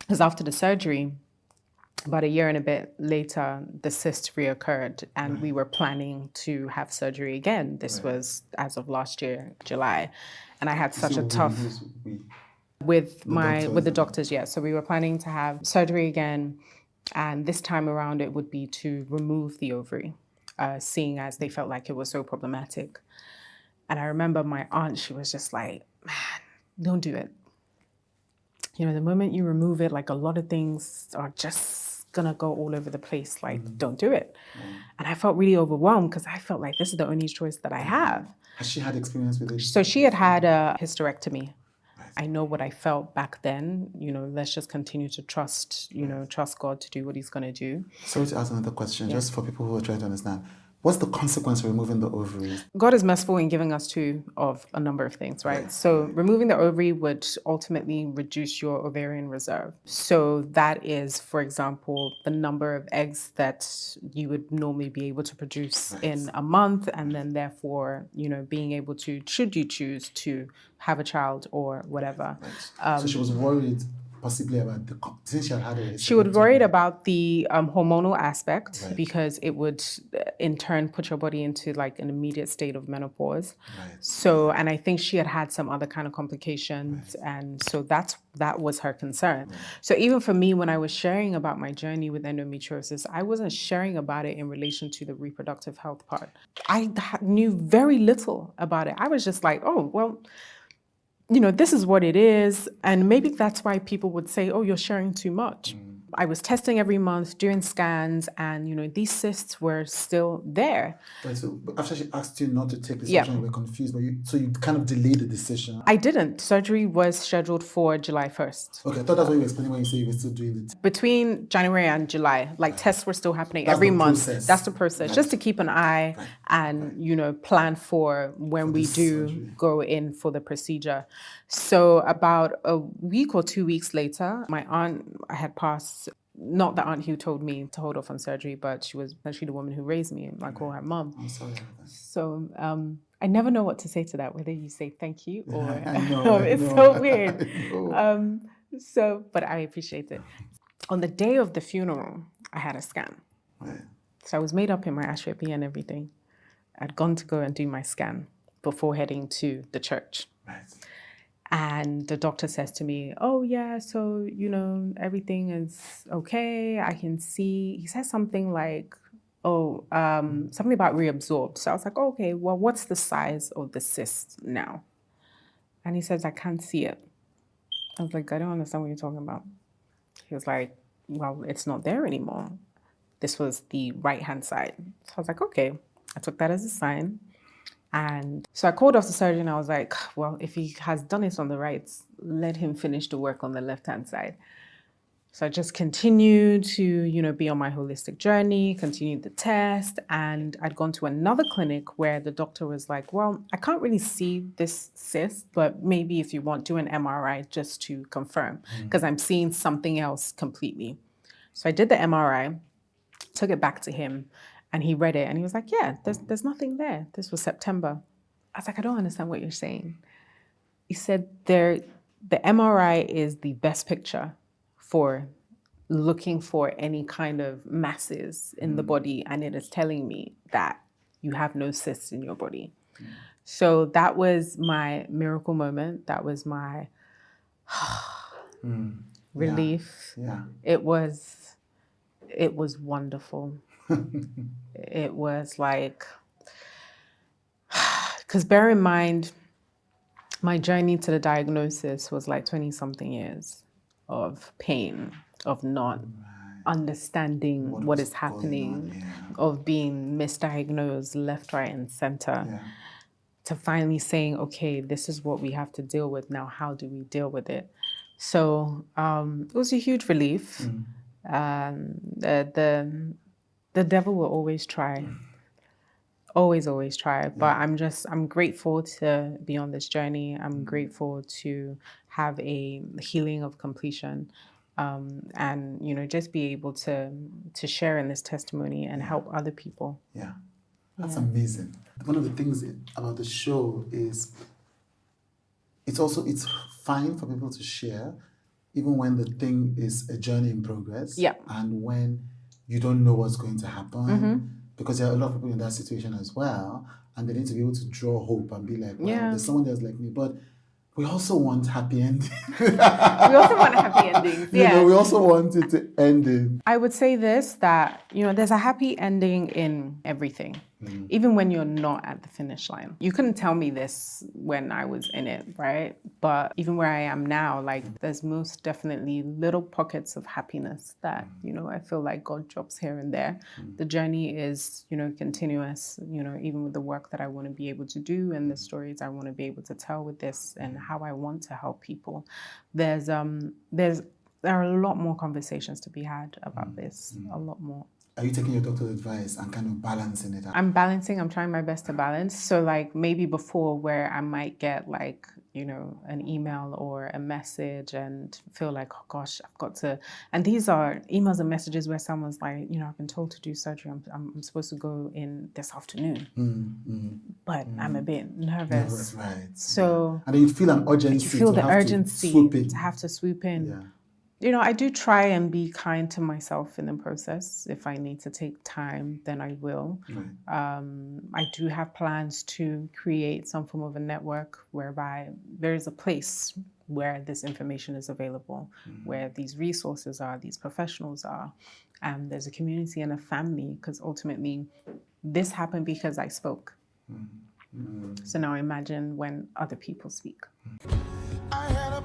Because after the surgery, about a year and a bit later, the cyst reoccurred, and we were planning to have surgery again. This was as of last year, July, and I had such a tough with the doctors. Yeah, so we were planning to have surgery again, and this time around it would be to remove the ovary, seeing as they felt like it was so problematic. And I remember my aunt; she was just like, "Man, don't do it. You know, the moment you remove it, like a lot of things are just gonna go all over the place. Like, don't do it." And I felt really overwhelmed because I felt like this is the only choice that I have. Has she had experience with it? So she had had a hysterectomy. I know what I felt back then. You know, let's just continue to trust God to do what He's gonna do. Sorry to ask another question, just for people who are trying to understand. What's the consequence of removing the ovaries? God is merciful in giving us two of a number of things, right? So removing the ovary would ultimately reduce your ovarian reserve. So that is, for example, the number of eggs that you would normally be able to produce in a month, and then therefore, you know, being able to, should you choose to have a child or whatever. So she was worried possibly about since she had a She would worried about the hormonal aspect because it would in turn put your body into like an immediate state of menopause. So, and I think she had had some other kind of complications, and so that was her concern. So even for me, when I was sharing about my journey with endometriosis, I wasn't sharing about it in relation to the reproductive health part. I knew very little about it. I was just like, oh, well, you know, this is what it is. And maybe that's why people would say, oh, you're sharing too much. I was testing every month, doing scans, and, you know, these cysts were still there. Right, so after she asked you not to take this option, you were confused, but you kind of delayed the decision. I didn't. Surgery was scheduled for July 1st. Okay, I thought that's what you were explaining when you say you were still doing it. Between January and July, like tests were still happening every month. That's the process, just to keep an eye and, you know, plan for when we do go in for the procedure. So about a week or 2 weeks later, my aunt had passed. Not the aunt who told me to hold off on surgery, but she was actually the woman who raised me. I call her mom. I'm sorry. So I never know what to say to that, whether you say thank you or it's so weird. But I appreciate it. On the day of the funeral, I had a scan. So I was made up in my ashrapi and everything. I'd gone to go and do my scan before heading to the church. And the doctor says to me, oh, yeah, so, you know, everything is okay. I can see, he says something like, something about reabsorbed. So I was like, oh, okay, well, what's the size of the cyst now? And he says, I can't see it. I was like, I don't understand what you're talking about. He was like, well, it's not there anymore. This was the right-hand side. So I was like, okay. I took that as a sign. And so I called off the surgeon. I was like, well, if he has done it on the right, let him finish the work on the left-hand side. So I just continued to, you know, be on my holistic journey, continued the test. And I'd gone to another clinic where the doctor was like, well, I can't really see this cyst, but maybe if you want, do an MRI just to confirm, because I'm seeing something else completely. So I did the MRI, took it back to him. And he read it and he was like, yeah, there's nothing there. This was September. I was like, I don't understand what you're saying. He said, the MRI is the best picture for looking for any kind of masses in the body. And it is telling me that you have no cysts in your body. So that was my miracle moment. That was my relief. It was wonderful. It was like, because bear in mind, my journey to the diagnosis was like 20-something years of pain, of not understanding what is happening, of being misdiagnosed left, right, and center, to finally saying, okay, this is what we have to deal with now. How do we deal with it? So it was a huge relief. The devil will always try. Always try. But I'm grateful to be on this journey. I'm grateful to have a healing of completion. And, you know, just be able to share in this testimony and help other people. Yeah, that's amazing. One of the things about the show is it's fine for people to share, even when the thing is a journey in progress, Yeah. and when you don't know what's going to happen, because there are a lot of people in that situation as well, and they need to be able to draw hope and be like, well, there's someone else like me, but we also want happy endings. We also want happy endings. Yeah. You know, we also want it to end in. I would say this, that, you know, there's a happy ending in everything, even when you're not at the finish line. You couldn't tell me this when I was in it, right? But even where I am now, like, there's most definitely little pockets of happiness that, you know, I feel like God drops here and there. The journey is, you know, continuous, you know, even with the work that I want to be able to do and the stories I want to be able to tell with this and how I want to help people. There are a lot more conversations to be had about this, a lot more. Are you taking your doctor's advice and kind of balancing it out? I'm trying my best to balance. So like maybe before where I might get like, you know, an email or a message and feel like, oh gosh, I've got to, and these are emails and messages where someone's like, you know, I've been told to do surgery. I'm supposed to go in this afternoon, but I'm a bit nervous. Right. So, and then you feel an urgency. You feel the urgency to have to swoop in. Yeah. You know, I do try and be kind to myself in the process. If I need to take time, then I will. Right. I do have plans to create some form of a network whereby there is a place where this information is available, where these resources are, these professionals are. There's a community and a family, because ultimately this happened because I spoke. So now imagine when other people speak. I had a